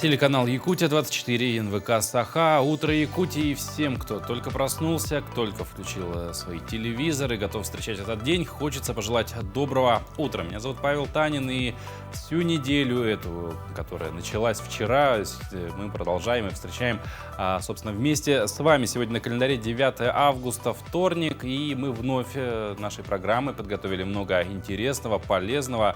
Телеканал Якутия-24, НВК Саха. Утро Якутии всем, кто только проснулся, кто только включил свои телевизоры, готов встречать этот день. Хочется пожелать доброго утра. Меня зовут Павел Танин, и всю неделю эту, которая началась вчера, мы продолжаем и встречаем, собственно, вместе с вами. Сегодня на календаре 9 августа, вторник, и мы вновь нашей программы подготовили много интересного, полезного,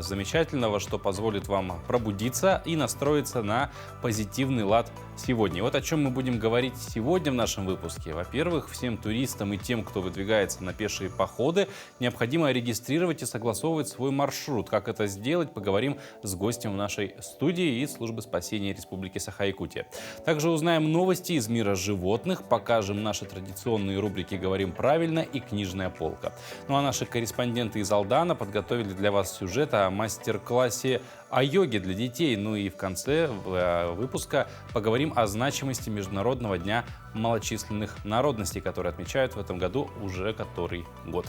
замечательного, что позволит вам пробудиться и настроиться на позитивный лад сегодня. И вот о чем мы будем говорить сегодня в нашем выпуске. Во-первых, всем туристам и тем, кто выдвигается на пешие походы, необходимо регистрировать и согласовывать свой маршрут. Как это сделать, поговорим с гостем нашей студии и службы спасения Республики Саха-Якутия. Также узнаем новости из мира животных, покажем наши традиционные рубрики «Говорим правильно» и «Книжная полка». Ну а наши корреспонденты из Алдана подготовили для вас сюжет о мастер-классе о йоге для детей. Ну и в конце выпуска поговорим о значимости Международного дня малочисленных народностей, которые отмечают в этом году уже который год.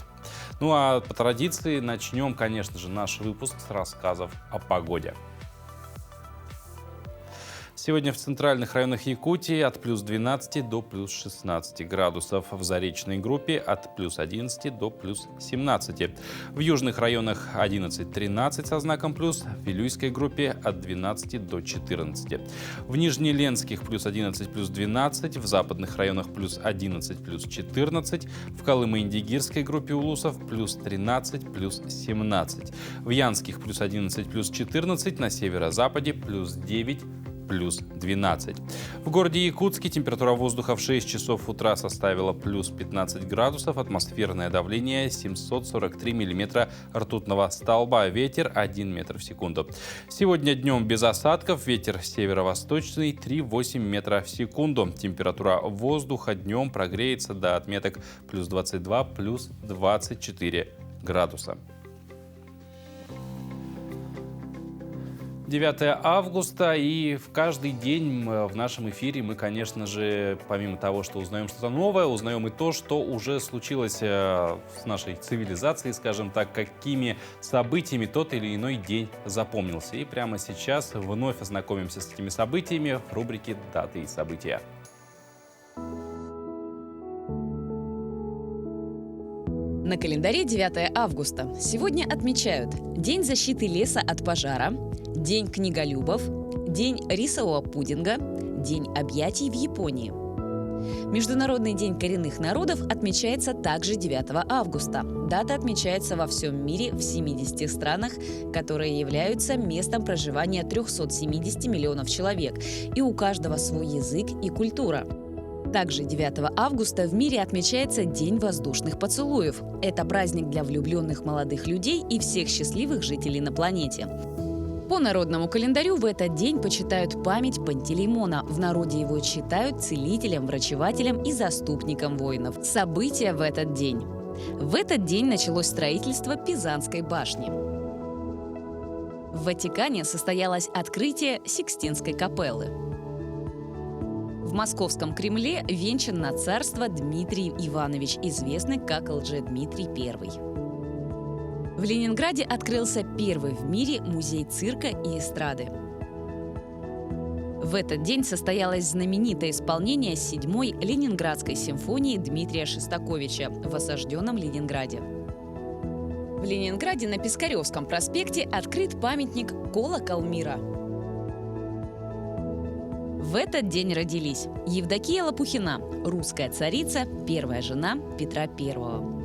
Ну а по традиции начнем, конечно же, наш выпуск с рассказов о погоде. Сегодня в центральных районах Якутии от плюс 12 до плюс 16 градусов. В заречной группе от плюс 11 до плюс 17. В южных районах 11-13 со знаком плюс. В Вилюйской группе от 12 до 14. В Нижнеленских плюс 11 плюс 12. В западных районах плюс 11 плюс 14. В Колымо-Индигирской группе улусов плюс 13 плюс 17. В Янских плюс 11 плюс 14. На северо-западе плюс 9 плюс 12. В городе Якутске температура воздуха в 6 часов утра составила плюс 15 градусов, атмосферное давление 743 миллиметра ртутного столба, ветер 1 метр в секунду. Сегодня днем без осадков, ветер северо-восточный 3,8 метра в секунду. Температура воздуха днем прогреется до отметок плюс 22, плюс 24 градуса. 9 августа, и в каждый день в нашем эфире мы, конечно же, помимо того, что узнаем что-то новое, узнаем и то, что уже случилось с нашей цивилизацией, скажем так, какими событиями тот или иной день запомнился. И прямо сейчас вновь ознакомимся с этими событиями в рубрике «Даты и события». На календаре 9 августа. Сегодня отмечают День защиты леса от пожара, День книголюбов, День рисового пудинга, День объятий в Японии. Международный день коренных народов отмечается также 9 августа. Дата отмечается во всем мире в 70 странах, которые являются местом проживания 370 миллионов человек, и у каждого свой язык и культура. Также 9 августа в мире отмечается День воздушных поцелуев. Это праздник для влюбленных молодых людей и всех счастливых жителей на планете. По народному календарю в этот день почитают память Пантелеймона. В народе его считают целителем, врачевателем и заступником воинов. События в этот день. В этот день началось строительство Пизанской башни. В Ватикане состоялось открытие Сикстинской капеллы. В Московском Кремле венчан на царство Дмитрий Иванович, известный как Лжедмитрий I. В Ленинграде открылся первый в мире музей цирка и эстрады. В этот день состоялось знаменитое исполнение 7-й Ленинградской симфонии Дмитрия Шостаковича в осажденном Ленинграде. В Ленинграде на Пискаревском проспекте открыт памятник «Колокол мира». В этот день родились Евдокия Лопухина, русская царица, первая жена Петра I.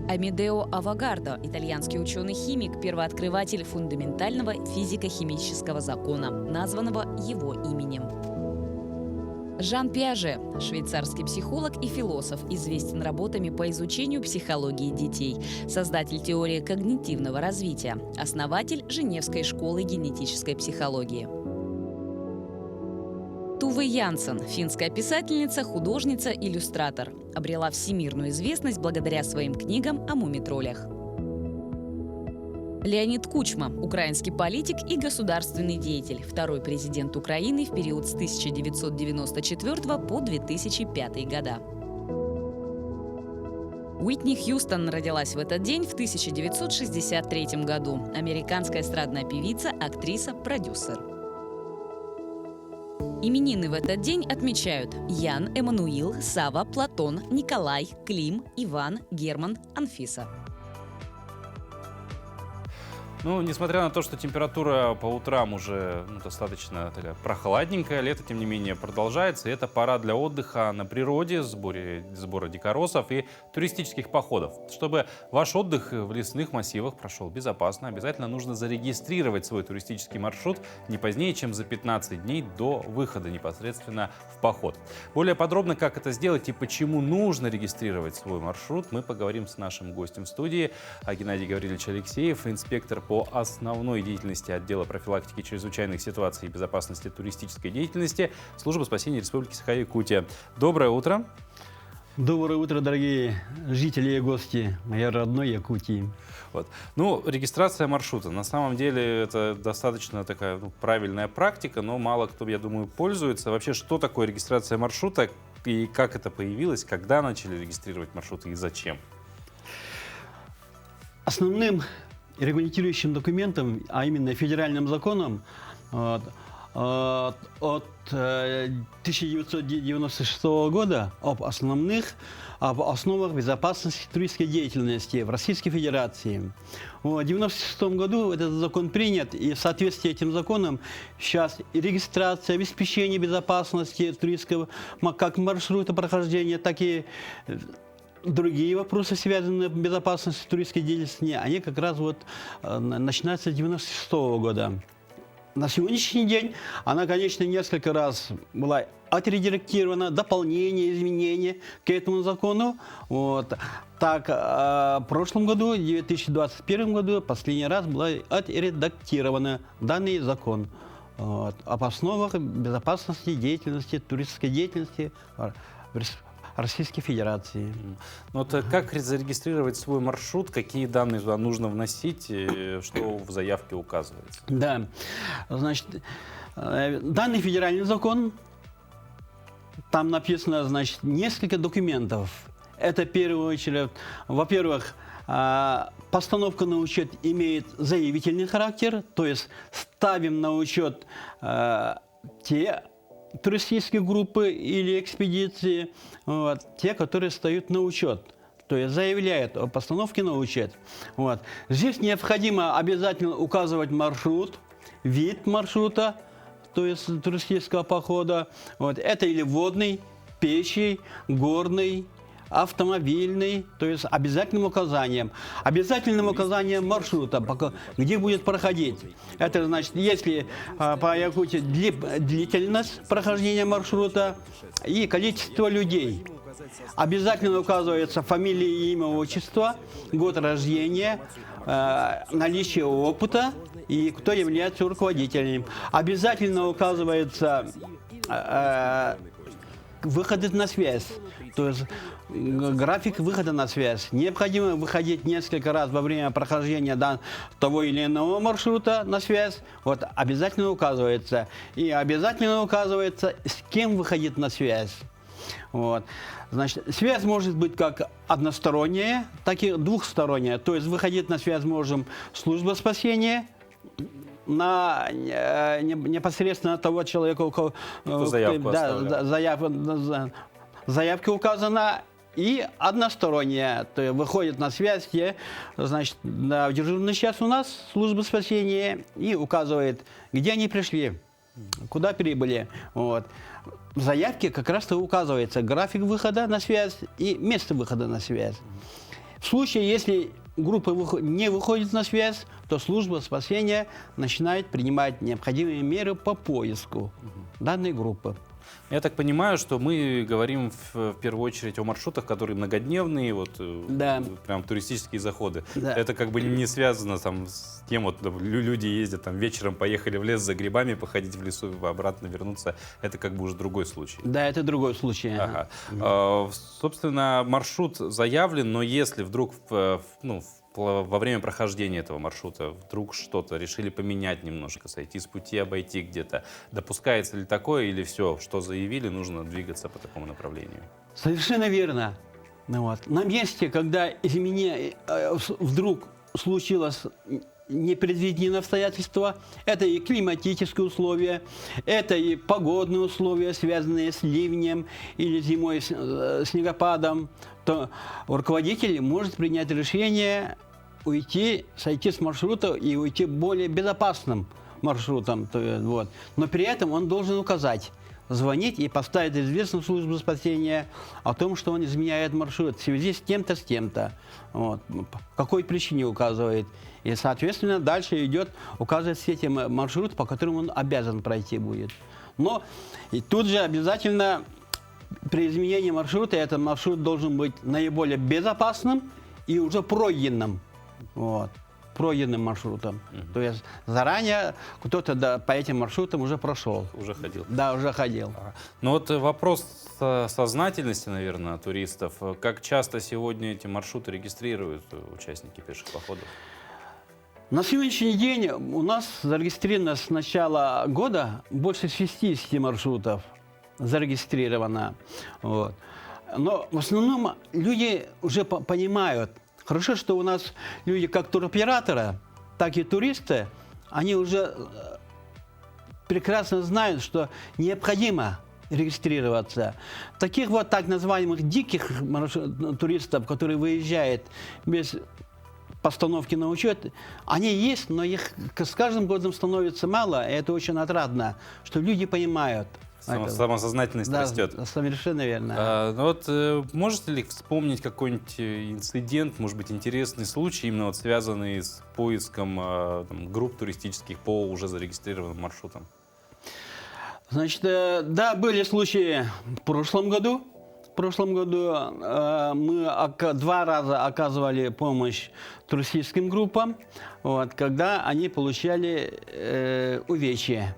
Амедео Авогардо, итальянский ученый-химик, первооткрыватель фундаментального физико-химического закона, названного его именем. Жан Пиаже, швейцарский психолог и философ, известен работами по изучению психологии детей, создатель теории когнитивного развития, основатель Женевской школы генетической психологии. Туве Янсен, финская писательница, художница, иллюстратор, обрела всемирную известность благодаря своим книгам о мумитролях. Леонид Кучма, украинский политик и государственный деятель, второй президент Украины в период с 1994 по 2005 года. Уитни Хьюстон родилась в этот день в 1963 году. Американская эстрадная певица, актриса, продюсер. Именины в этот день отмечают Ян, Эммануил, Сава, Платон, Николай, Клим, Иван, Герман, Анфиса. Ну, несмотря на то, что температура по утрам уже достаточно такая прохладненькая, лето, тем не менее, продолжается. И это пора для отдыха на природе, сбора дикоросов и туристических походов. Чтобы ваш отдых в лесных массивах прошел безопасно, обязательно нужно зарегистрировать свой туристический маршрут не позднее, чем за 15 дней до выхода непосредственно в поход. Более подробно, как это сделать и почему нужно регистрировать свой маршрут, мы поговорим с нашим гостем в студии. Геннадий Гаврилович Алексеев, инспектор по основной деятельности отдела профилактики чрезвычайных ситуаций и безопасности туристической деятельности Службы спасения Республики Саха-Якутия. Доброе утро. Доброе утро, дорогие жители и гости моей родной Якутии. Вот. Ну, регистрация маршрута. На самом деле это достаточно такая правильная практика, но мало кто, я думаю, пользуется. Вообще, что такое регистрация маршрута и как это появилось, когда начали регистрировать маршруты и зачем? Основным регламентирующим документом, а именно федеральным законом от 1996 года об основах безопасности туристской деятельности в Российской Федерации. В 1996 году этот закон принят, и в соответствии с этим законом сейчас и регистрация, обеспечение безопасности туристского как маршрута прохождения, так и другие вопросы, связанные с безопасностью туристской деятельности, они как раз начинаются с 1996 года. На сегодняшний день она, конечно, несколько раз была отредактирована, дополнение, изменения к этому закону. Так, в прошлом году, в 2021 году, последний раз была отредактирована данный закон об основах безопасности деятельности, туристской деятельности Российской Федерации. Вот как зарегистрировать свой маршрут, какие данные туда нужно вносить, что в заявке указывается? Да, значит, данный федеральный закон, там написано, значит, несколько документов. Это, в первую очередь, во-первых, постановка на учет имеет заявительный характер, то есть ставим на учет те туристические группы или экспедиции, те, которые встают на учет, то есть заявляют о постановке на учет. Здесь необходимо обязательно указывать маршрут, вид маршрута, то есть туристического похода. Это или водный, пеший, горный, автомобильный, то есть обязательным указанием маршрута, где будет проходить. Это значит, если по Якутии длительность прохождения маршрута и количество людей. Обязательно указывается фамилия, имя, отчество, год рождения, наличие опыта и кто является руководителем. Обязательно указывается выходы на связь, то есть график выхода на связь. Необходимо выходить несколько раз во время прохождения того или иного маршрута на связь. Обязательно указывается. И обязательно указывается, с кем выходить на связь. Значит, связь может быть как односторонняя, так и двухсторонняя. То есть выходить на связь можем служба спасения, непосредственно того человека, у кого заявка указана, и односторонняя, то есть выходит на связь, значит, в дежурный час у нас служба спасения и указывает, где они пришли, куда прибыли. В заявке как раз-то указывается график выхода на связь и место выхода на связь. В случае, если группа не выходит на связь, то служба спасения начинает принимать необходимые меры по поиску данной группы. Я так понимаю, что мы говорим в первую очередь о маршрутах, которые многодневные, да, прям туристические заходы. Да. Это как бы не связано с тем, люди ездят вечером, поехали в лес за грибами, походить в лесу, обратно вернуться. Это как бы уже другой случай. Да, это другой случай. Ага. Собственно, маршрут заявлен, но если вдруг во время прохождения этого маршрута вдруг что-то решили поменять немножко, сойти с пути, обойти где-то, допускается ли такое или все, что заявили, нужно двигаться по такому направлению? Совершенно верно. Вот. На месте, когда вдруг случилось непредвиденные обстоятельства, это и климатические условия, это и погодные условия, связанные с ливнем или зимой снегопадом, то руководитель может принять решение сойти с маршрута и уйти более безопасным маршрутом. Вот. Но при этом он должен указать, звонить и поставить известную службу спасения о том, что он изменяет маршрут в связи с тем-то, с тем-то. Вот. По какой причине указывает. И, соответственно, дальше указывает все те маршруты, по которым он обязан пройти будет. Но и тут же обязательно при изменении маршрута этот маршрут должен быть наиболее безопасным и уже пройденным. Вот. Пройденным маршрутом. То есть заранее кто-то по этим маршрутам уже прошел. Уже ходил. Да, уже ходил. Ну вот вопрос сознательности, наверное, туристов. Как часто сегодня эти маршруты регистрируют участники пеших походов? На сегодняшний день у нас зарегистрировано с начала года больше 60 маршрутов. Зарегистрировано. Вот. Но в основном люди уже понимают. Хорошо, что у нас люди как туроператоры, так и туристы, они уже прекрасно знают, что необходимо регистрироваться. Таких вот так называемых диких туристов, которые выезжают без постановки на учет, они есть, но их с каждым годом становится мало, и это очень отрадно, что люди понимают. Самосознательность растет. Совершенно верно. Ну вот, можете ли вспомнить какой-нибудь инцидент, может быть, интересный случай, именно вот связанный с поиском групп туристических по уже зарегистрированным маршрутам? Значит, да, были случаи в прошлом году. В прошлом году мы 2 раза оказывали помощь туристическим группам, вот, когда они получали увечья.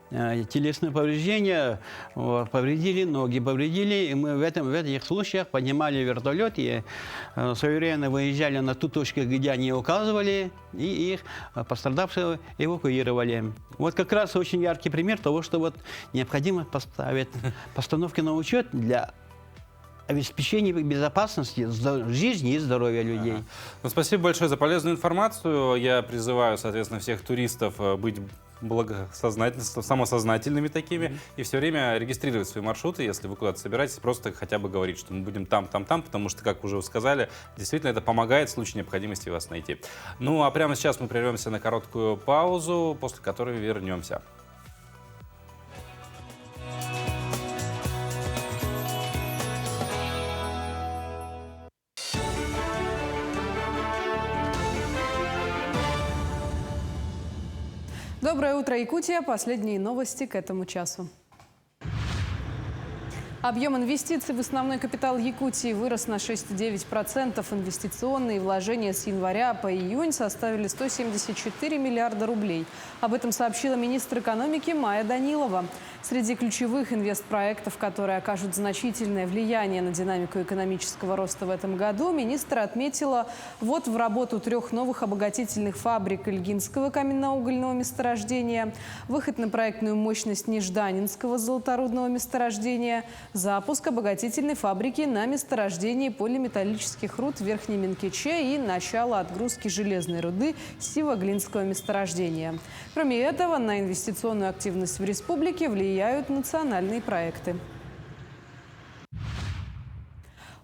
Телесные повреждения, повредили ноги, повредили, и мы в этих случаях поднимали вертолет и своевременно выезжали на ту точку, где они указывали, и их пострадавшие эвакуировали. Вот как раз очень яркий пример того, что вот необходимо поставить постановки на учет для обеспечения безопасности жизни и здоровья людей. Ну, спасибо большое за полезную информацию. Я призываю, соответственно, всех туристов быть самосознательными такими и все время регистрировать свои маршруты, если вы куда-то собираетесь, просто хотя бы говорить, что мы будем там, потому что, как уже сказали, действительно это помогает в случае необходимости вас найти. Ну, а прямо сейчас мы прервемся на короткую паузу, после которой вернемся. Доброе утро, Якутия. Последние новости к этому часу. Объем инвестиций в основной капитал Якутии вырос на 6,9%. Инвестиционные вложения с января по июнь составили 174 миллиарда рублей. Об этом сообщила министр экономики Майя Данилова. Среди ключевых инвестпроектов, которые окажут значительное влияние на динамику экономического роста в этом году, министр отметила ввод в работу 3 новых обогатительных фабрик Ильгинского каменноугольного месторождения, выход на проектную мощность Нежданинского золоторудного месторождения, запуск обогатительной фабрики на месторождении полиметаллических руд в Верхнем Минкиче и начало отгрузки железной руды с Сивоглинского месторождения. Кроме этого, на инвестиционную активность в республике влияют национальные проекты.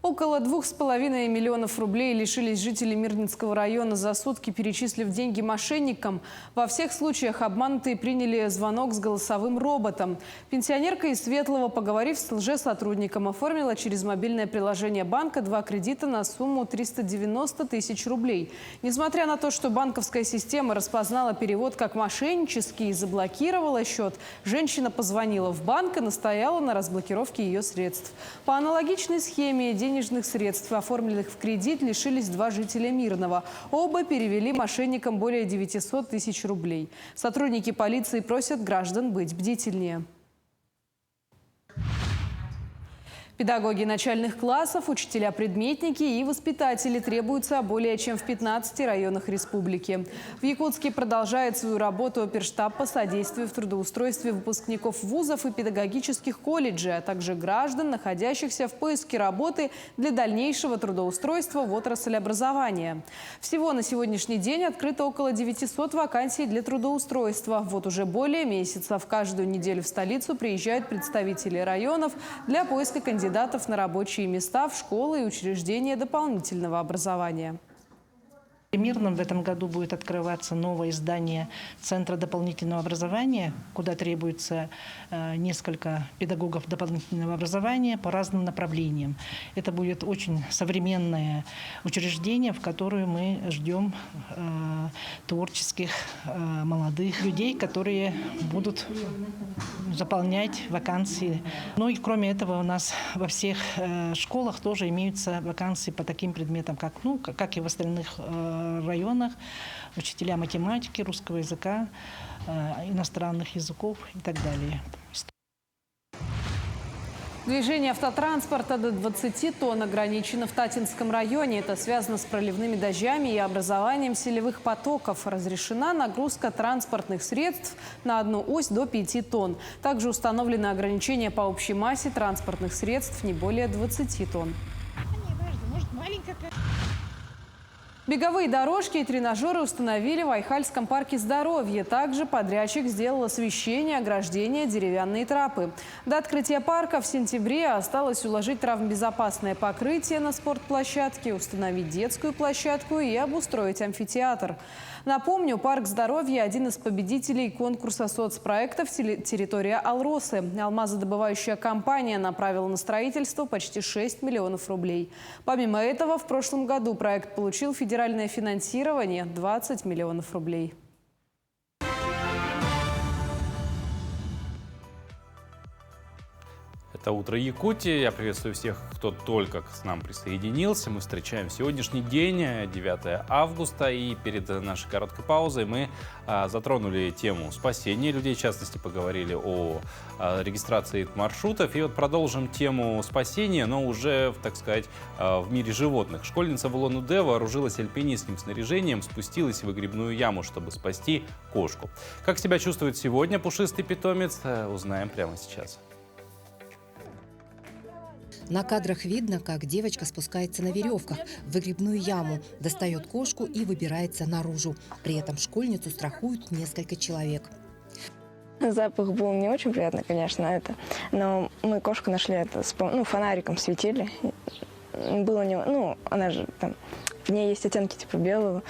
Около 2,5 миллионов рублей лишились жители Мирнинского района за сутки, перечислив деньги мошенникам. Во всех случаях обманутые приняли звонок с голосовым роботом. Пенсионерка из Светлого, поговорив с лжесотрудником, оформила через мобильное приложение банка 2 кредита на сумму 390 тысяч рублей. Несмотря на то, что банковская система распознала перевод как мошеннический и заблокировала счет, женщина позвонила в банк и настояла на разблокировке ее средств. По аналогичной схеме денежных средств, оформленных в кредит, лишились 2 жителя Мирного. Оба перевели мошенникам более 900 тысяч рублей. Сотрудники полиции просят граждан быть бдительнее. Педагоги начальных классов, учителя-предметники и воспитатели требуются более чем в 15 районах республики. В Якутске продолжает свою работу оперштаб по содействию в трудоустройстве выпускников вузов и педагогических колледжей, а также граждан, находящихся в поиске работы для дальнейшего трудоустройства в отрасль образования. Всего на сегодняшний день открыто около 900 вакансий для трудоустройства. Вот уже более месяца в каждую неделю в столицу приезжают представители районов для поиска кандидатов на рабочие места в школы и учреждения дополнительного образования. Примерно в этом году будет открываться новое здание Центра дополнительного образования, куда требуется несколько педагогов дополнительного образования по разным направлениям. Это будет очень современное учреждение, в которое мы ждем творческих молодых людей, которые будут заполнять вакансии. Ну и кроме этого у нас во всех школах тоже имеются вакансии по таким предметам, как и в остальных районах, учителя математики, русского языка, иностранных языков и так далее. Движение автотранспорта до 20 тонн ограничено в Татинском районе. Это связано с проливными дождями и образованием селевых потоков. Разрешена нагрузка транспортных средств на одну ось до 5 тонн. Также установлено ограничение по общей массе транспортных средств не более 20 тонн. Беговые дорожки и тренажеры установили в Айхальском парке здоровья. Также подрядчик сделал освещение, ограждения, деревянные трапы. До открытия парка в сентябре осталось уложить травмобезопасное покрытие на спортплощадке, установить детскую площадку и обустроить амфитеатр. Напомню, парк здоровья – один из победителей конкурса соцпроектов «Территория Алросы». Алмазодобывающая компания направила на строительство почти 6 миллионов рублей. Помимо этого, в прошлом году проект получил федеральное финансирование – 20 миллионов рублей. Это «Утро Якутии». Я приветствую всех, кто только к нам присоединился. Мы встречаем сегодняшний день, 9 августа. И перед нашей короткой паузой мы затронули тему спасения людей. В частности, поговорили о регистрации маршрутов. И вот продолжим тему спасения, но уже, так сказать, в мире животных. Школьница в Улан-Удэ вооружилась альпинистским снаряжением, спустилась в выгребную яму, чтобы спасти кошку. Как себя чувствует сегодня пушистый питомец, узнаем прямо сейчас. На кадрах видно, как девочка спускается на веревках в выгребную яму, достает кошку и выбирается наружу. При этом школьницу страхуют несколько человек. Запах был не очень приятный, конечно, но мы кошку нашли фонариком светили. Было у него, она же там, в ней есть оттенки типа белого.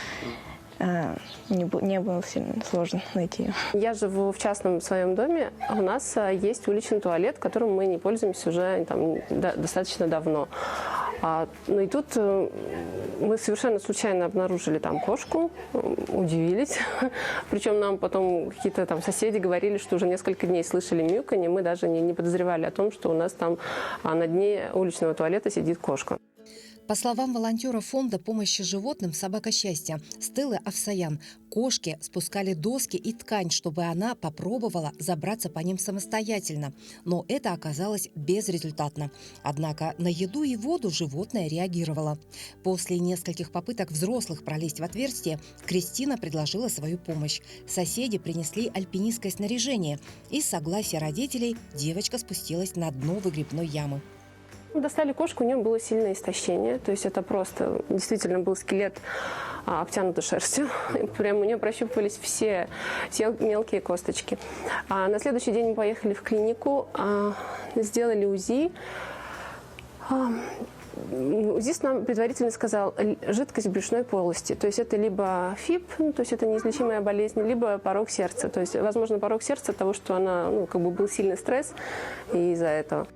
Не было сильно сложно найти ее. Я живу в частном своем доме. У нас есть уличный туалет, которым мы не пользуемся уже достаточно давно. Ну и тут мы совершенно случайно обнаружили там кошку, удивились. Причем нам потом какие-то там соседи говорили, что уже несколько дней слышали мяуканье. Мы даже не подозревали о том, что у нас там на дне уличного туалета сидит кошка. По словам волонтера фонда помощи животным «Собака счастья» Стеллы Авсаян, кошки спускали доски и ткань, чтобы она попробовала забраться по ним самостоятельно. Но это оказалось безрезультатно. Однако на еду и воду животное реагировало. После нескольких попыток взрослых пролезть в отверстие, Кристина предложила свою помощь. Соседи принесли альпинистское снаряжение. И с согласия родителей девочка спустилась на дно выгребной ямы. Достали кошку, у нее было сильное истощение. То есть это просто действительно был скелет, обтянутый шерстью. Прямо у нее прощупывались все мелкие косточки. На следующий день мы поехали в клинику, сделали УЗИ. УЗИст нам предварительно сказал жидкость в брюшной полости. То есть это либо ФИП, то есть это неизлечимая болезнь, либо порок сердца. То есть, возможно, порок сердца от того, что она, был сильный стресс, и из-за этого.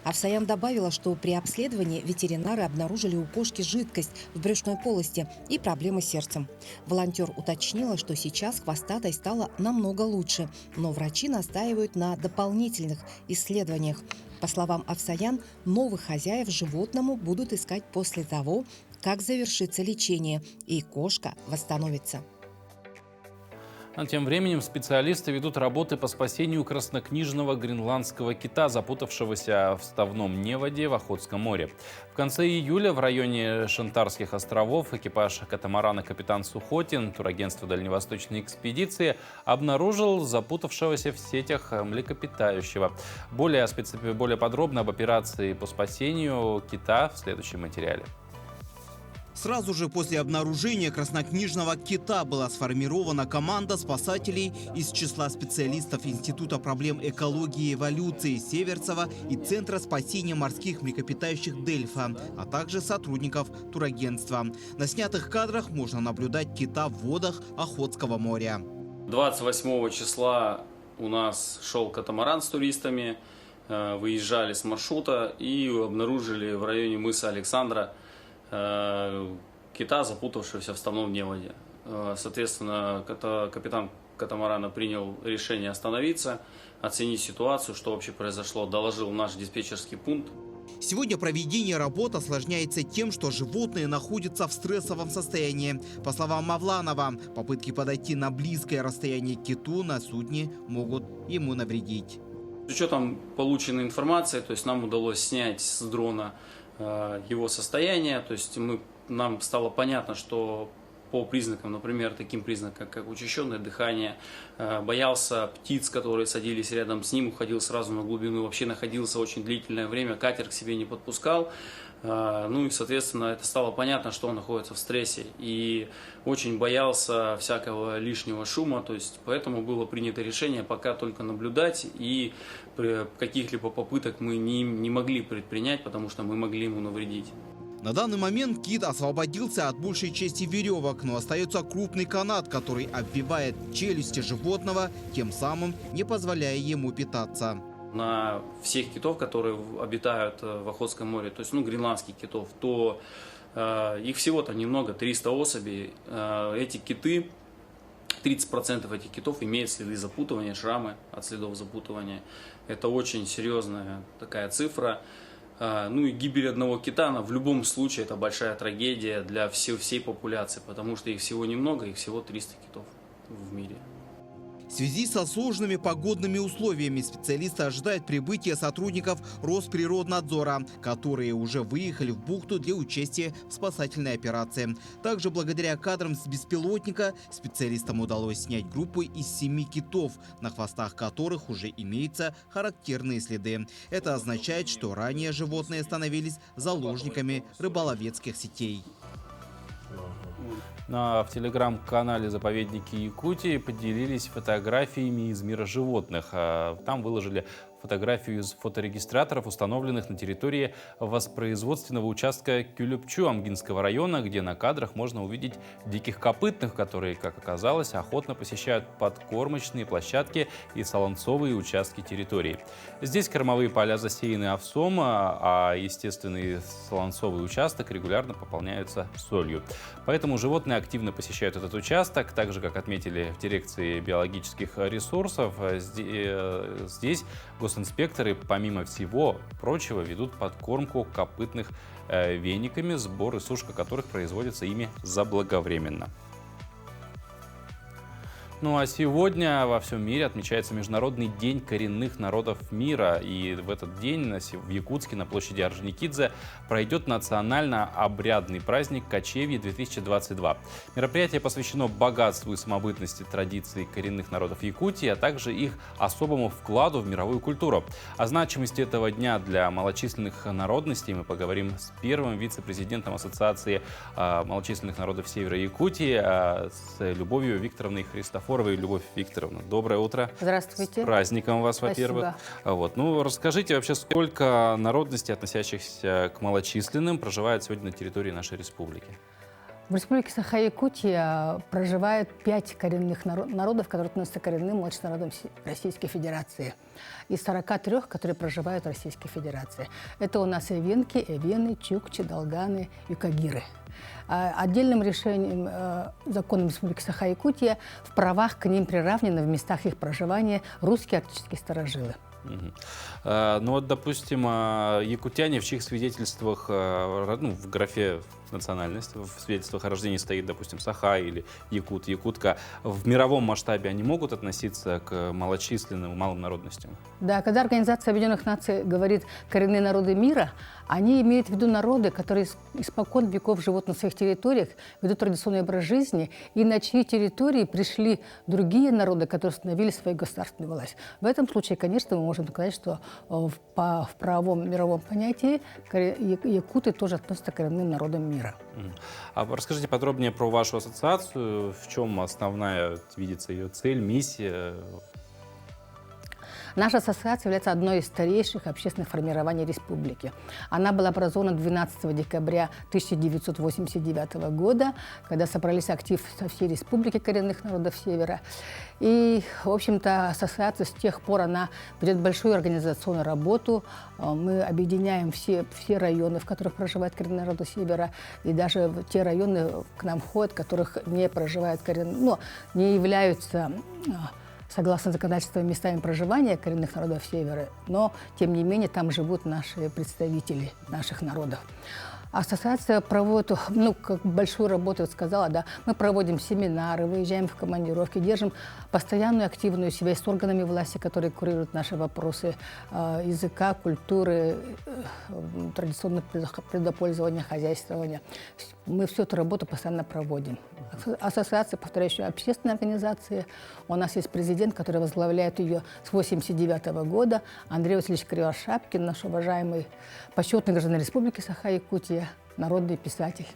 Авсаян добавила, что при обследовании ветеринары обнаружили у кошки жидкость в брюшной полости и проблемы с сердцем. Волонтер уточнила, что сейчас хвостатой стало намного лучше, но врачи настаивают на дополнительных исследованиях. По словам Авсаян, новых хозяев животному будут искать после того, как завершится лечение, и кошка восстановится. А тем временем специалисты ведут работы по спасению краснокнижного гренландского кита, запутавшегося в ставном неводе в Охотском море. В конце июля в районе Шантарских островов экипаж катамарана «Капитан Сухотин» турагентства Дальневосточной экспедиции обнаружил запутавшегося в сетях млекопитающего. Более подробно об операции по спасению кита в следующем материале. Сразу же после обнаружения краснокнижного кита была сформирована команда спасателей из числа специалистов Института проблем экологии и эволюции Северцева и Центра спасения морских млекопитающих Дельфа, а также сотрудников турагентства. На снятых кадрах можно наблюдать кита в водах Охотского моря. 28 числа у нас шел катамаран с туристами, выезжали с маршрута и обнаружили в районе мыса Александра кита, запутавшегося в ставном неводе. Соответственно, капитан катамарана принял решение остановиться, оценить ситуацию, что вообще произошло, доложил наш диспетчерский пункт. Сегодня проведение работ осложняется тем, что животные находятся в стрессовом состоянии. По словам Мавланова, попытки подойти на близкое расстояние к киту на судне могут ему навредить. С учетом полученной информации, то есть нам удалось снять с дрона его состояние, то есть нам стало понятно, что по признакам, например, таким признакам, как учащенное дыхание, боялся птиц, которые садились рядом с ним, уходил сразу на глубину, вообще находился очень длительное время, катер к себе не подпускал. Ну и, соответственно, это стало понятно, что он находится в стрессе и очень боялся всякого лишнего шума, то есть поэтому было принято решение пока только наблюдать, и каких-либо попыток мы не могли предпринять, потому что мы могли ему навредить. На данный момент кит освободился от большей части веревок, но остается крупный канат, который обвивает челюсти животного, тем самым не позволяя ему питаться. На всех китов, которые обитают в Охотском море, то есть гренландских китов, то их всего-то немного, 300 особей. Эти киты, 30% этих китов имеют следы запутывания, шрамы от следов запутывания. Это очень серьезная такая цифра. Ну и гибель одного кита, в любом случае, это большая трагедия для всей популяции, потому что их всего немного, их всего 300 китов в мире. В связи со сложными погодными условиями специалисты ожидают прибытия сотрудников Росприроднадзора, которые уже выехали в бухту для участия в спасательной операции. Также благодаря кадрам с беспилотника специалистам удалось снять группу из 7 китов, на хвостах которых уже имеются характерные следы. Это означает, что ранее животные становились заложниками рыболовецких сетей. В телеграм-канале «Заповедники Якутии» поделились фотографиями из мира животных. Там выложили фотографию из фоторегистраторов, установленных на территории воспроизводственного участка Кюлюпчу Амгинского района, где на кадрах можно увидеть диких копытных, которые, как оказалось, охотно посещают подкормочные площадки и солонцовые участки территории. Здесь кормовые поля засеяны овсом, а естественный солонцовый участок регулярно пополняются солью. Поэтому животные активно посещают этот участок, так же, как отметили в дирекции биологических ресурсов. Здесь госинспекторы, помимо всего прочего, ведут подкормку копытных вениками, сбор и сушка которых производится ими заблаговременно. Ну а сегодня во всем мире отмечается Международный день коренных народов мира. И в этот день в Якутске на площади Орджоникидзе пройдет национально-обрядный праздник Кочевье-2022. Мероприятие посвящено богатству и самобытности традиций коренных народов Якутии, а также их особому вкладу в мировую культуру. О значимости этого дня для малочисленных народностей мы поговорим с первым вице-президентом Ассоциации малочисленных народов Севера Якутии, с Любовью Викторовной Христофоровой. Любовь Викторовна, доброе утро. Здравствуйте. С праздником вас, во-первых. Расскажите вообще, сколько народностей, относящихся к малочисленным, проживает сегодня на территории нашей республики? В республике Саха-Якутия проживает 5 коренных народов, которые относятся к коренным малочисленным народам Российской Федерации. Из 43, которые проживают в Российской Федерации. Это у нас эвенки, эвены, чукчи, долганы, юкагиры. Отдельным решением законом Республики Саха-Якутия в правах к ним приравнены в местах их проживания русские арктические старожилы. Ну вот, допустим, якутяне, в чьих свидетельствах, ну, в графе национальность, в свидетельствах о рождении стоит, допустим, саха или якут, якутка, в мировом масштабе они могут относиться к малочисленным, малым народностям? Да, когда Организация Объединенных Наций говорит «коренные народы мира», они имеют в виду народы, которые испокон веков живут на своих территориях, ведут традиционный образ жизни, и на чьи территории пришли другие народы, которые установили свою государственную власть. В этом случае, конечно, мы можем сказать, что в правовом мировом понятии якуты тоже относятся к коренным народам мира. А расскажите подробнее про вашу ассоциацию, в чем основная видится ее цель, миссия? Наша ассоциация является одной из старейших общественных формирований республики. Она была образована 12 декабря 1989 года, когда собрались актив со всей республики коренных народов Севера. И, в общем-то, ассоциация с тех пор она ведет большую организационную работу. Мы объединяем все районы, в которых проживают коренные народы Севера, и даже те районы к нам ходят, в которых не проживают коренные, но не являются, согласно законодательству, местами проживания коренных народов Севера, но, тем не менее, там живут наши представители наших народов. Ассоциация проводит, как большую работу, я сказала, да, мы проводим семинары, выезжаем в командировки, держим постоянную активную связь с органами власти, которые курируют наши вопросы языка, культуры, традиционного предопользования, хозяйствования. Мы всю эту работу постоянно проводим. Ассоциация, повторяю, еще общественная организация. У нас есть президент, который возглавляет ее с 1989 года, Андрей Васильевич Кривошапкин, наш уважаемый почетный гражданин Республики Саха-Якутия, народный писатель.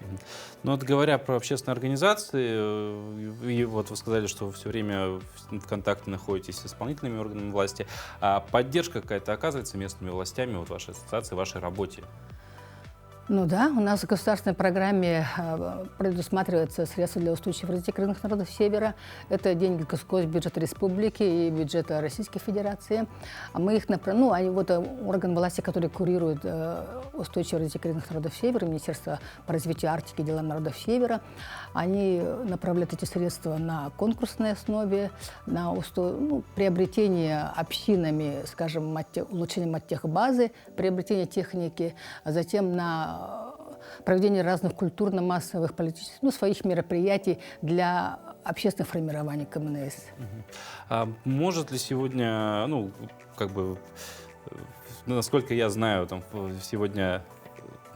Ну вот говоря про общественные организации, и вот вы сказали, что все время в контакте находитесь с исполнительными органами власти, а поддержка какая-то оказывается местными властями, вот вашей ассоциации, вашей работе? Ну да, у нас в государственной программе предусматриваются средства для устойчивого развития коренных народов Севера. Это деньги бюджета республики и бюджета Российской Федерации. Мы их направляем, вот орган власти, который курирует устойчивое развитие коренных народов Севера, Министерство по развитию Арктики и делам народов Севера, они направляют эти средства на конкурсной основе, на приобретение общинами, скажем, улучшение маттехбазы, приобретение техники, а затем на проведение разных культурно-массовых, политических, своих мероприятий для общественных формирований КМНС. А может ли сегодня, насколько я знаю, там сегодня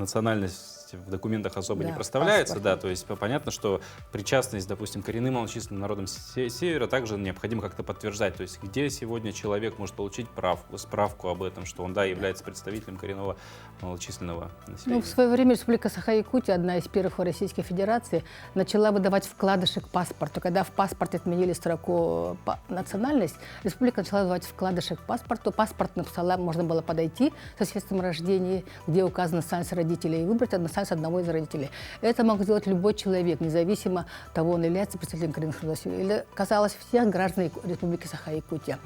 национальность в документах особо не проставляется, да, то есть понятно, что причастность, допустим, коренным малочисленным народам Севера также необходимо как-то подтверждать, то есть где сегодня человек может получить справку об этом, что он, да, является представителем коренного малочисленного населения. В свое время Республика Саха-Якутия, одна из первых в Российской Федерации, начала выдавать вкладыши к паспорту. Когда в паспорте отменили строку национальность, Республика начала выдавать вкладыши к паспорту. Паспорт написала, можно было подойти со свидетельством о рождении, где указана национальность родителей, и выбрать национальность одного из родителей. Это мог сделать любой человек, независимо от того, он является представителем коренных народов или казалось всех граждан Республики Саха-Якутия.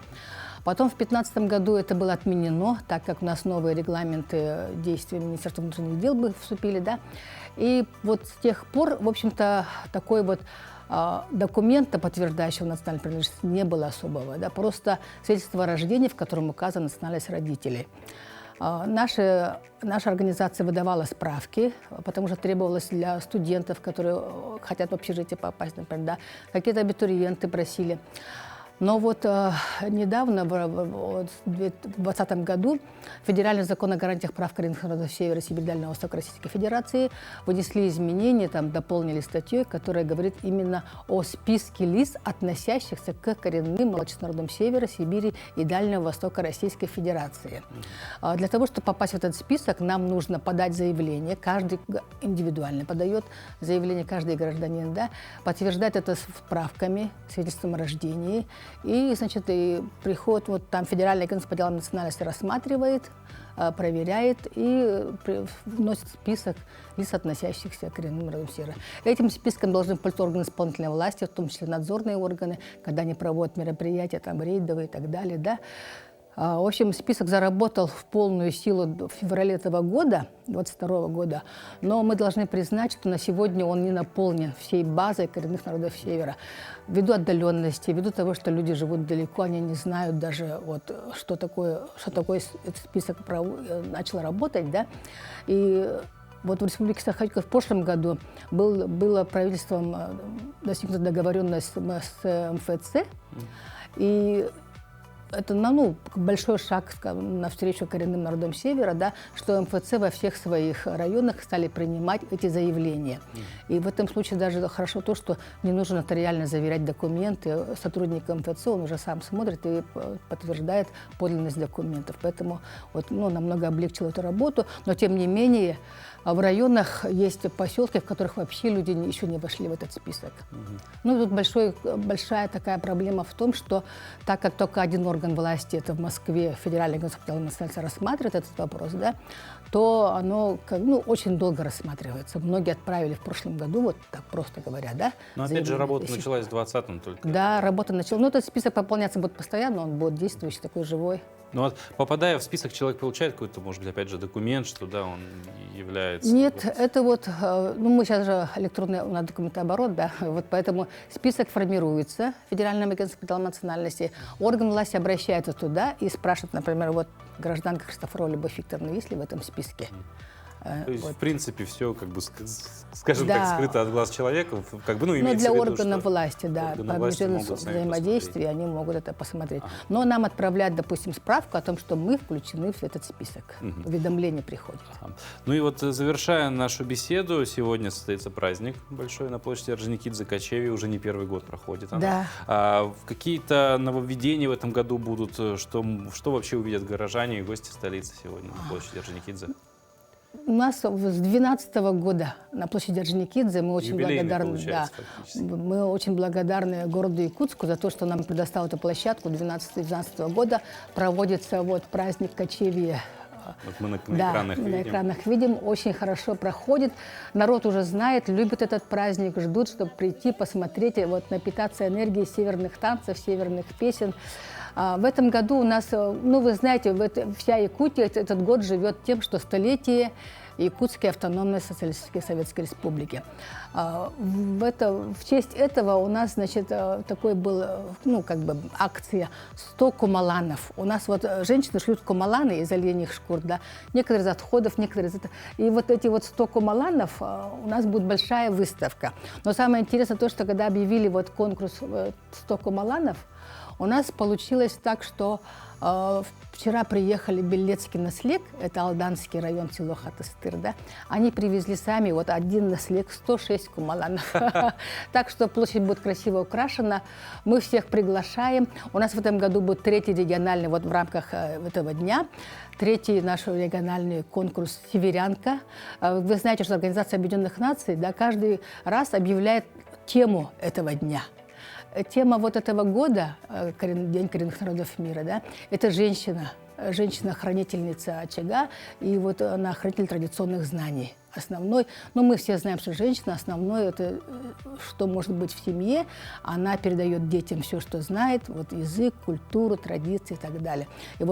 Потом в 2015 году это было отменено, так как у нас новые регламенты действия Министерства внутренних дел вступили, да. И вот с тех пор, в общем-то, такой вот документа, подтверждающего национальную принадлежность, не было особого, да, просто свидетельство о рождении, в котором указана национальность родителей. Наша организация выдавала справки, потому что требовалось для студентов, которые хотят в общежитие попасть, например, да, какие-то абитуриенты просили. Но вот недавно, в 2020 году, Федеральный закон о гарантиях прав коренных народов Севера, Сибирь, Дальнего Востока Российской Федерации внесли изменения, там дополнили статьей, которая говорит именно о списке лиц, относящихся к коренным малочисленным народам Севера, Сибири и Дальнего Востока Российской Федерации. Для того, чтобы попасть в этот список, нам нужно подать заявление, каждый индивидуально подает заявление, каждый гражданин, да, подтверждать это справками, свидетельством о рождении. И, значит, и приходит, вот там Федеральная агентство по делам национальности рассматривает, проверяет и вносит список лиц, относящихся к коренным народам Севера. Этим списком должны пользоваться органы исполнительной власти, в том числе надзорные органы, когда они проводят мероприятия, там, рейдовые и так далее, да. В общем, список заработал в полную силу в феврале этого года, 2022 года, но мы должны признать, что на сегодня он не наполнен всей базой коренных народов Севера. Ввиду отдаленности, ввиду того, что люди живут далеко, они не знают даже, вот, что такое этот список начал работать, да, и вот в Республике Саха-Якутия в прошлом году было правительством достигнута договоренность с МФЦ, и это большой шаг навстречу коренным народам Севера, да, что МФЦ во всех своих районах стали принимать эти заявления. И в этом случае даже хорошо то, что не нужно нотариально заверять документы. Сотрудник МФЦ, он уже сам смотрит и подтверждает подлинность документов. Поэтому намного облегчило эту работу. Но тем не менее в районах есть поселки, в которых вообще люди еще не вошли в этот список. Ну, тут большая такая проблема в том, что так как только один орган власти, это в Москве, Федеральная государственная инстанция, рассматривает этот вопрос, да, то оно очень долго рассматривается. Многие отправили в прошлом году, вот так просто говоря, да. Но опять же работа началась в 2020-м только. Да, работа началась. Ну, этот список пополняться будет постоянно, он будет действующий, такой живой. Ну вот, попадая в список, человек получает какой-то, может быть, опять же, документ, что да, он является... Нет, это мы сейчас же электронный у нас документооборот, да, вот поэтому список формируется Федеральным агентством капитала национальности, орган власти обращается туда и спрашивает, например, вот гражданка Христофорова Любовь Викторовна, есть ли в этом списке? То есть, в принципе, все, скажем так, скрыто от глаз человека, Но для органов власти, да, по международному взаимодействию они могут это посмотреть. Но нам отправляют, допустим, справку о том, что мы включены в этот список. Уведомление приходит. Ну и вот, завершая нашу беседу, сегодня состоится праздник большой на площади Орджоникидзе, Кочевье, уже не первый год проходит. Да. Какие-то нововведения в этом году будут? Что вообще увидят горожане и гости столицы сегодня на площади Орджоникидзе? У нас с 2012 года на площади Орджоникидзе мы очень благодарны, мы очень благодарны городу Якутску за то, что нам предоставил эту площадку. 2012 года проводится праздник Кочевья. Вот мы на экранах видим, очень хорошо проходит. Народ уже знает, любит этот праздник, ждут, чтобы прийти, посмотреть, напитаться энергией северных танцев, северных песен. В этом году у нас, вы знаете, вся Якутия этот год живет тем, что столетие Якутской автономной социалистической Советской Республики. В честь этого у нас, такой был, акция 100 кумаланов. У нас женщины шьют кумаланы из оленьих шкур, да, некоторые из отходов, некоторые из этого. И эти 100 кумаланов, у нас будет большая выставка. Но самое интересное то, что когда объявили конкурс 100 кумаланов, у нас получилось так, что вчера приехали Белецкий наслег, это Алданский район, село Хатыстыр, да, они привезли сами один наслег, 106 кумаланов. Так что площадь будет красиво украшена. Мы всех приглашаем. У нас в этом году будет третий региональный, в рамках этого дня, третий наш региональный конкурс «Северянка». Вы знаете, что Организация Объединенных Наций, да, каждый раз объявляет тему этого дня. Тема этого года, День коренных народов мира, да, это женщина-хранительница очага, и она хранитель традиционных знаний. Основной, мы все знаем, что женщина основное, это что может быть в семье, она передает детям все, что знает, язык, культуру, традиции и так далее. И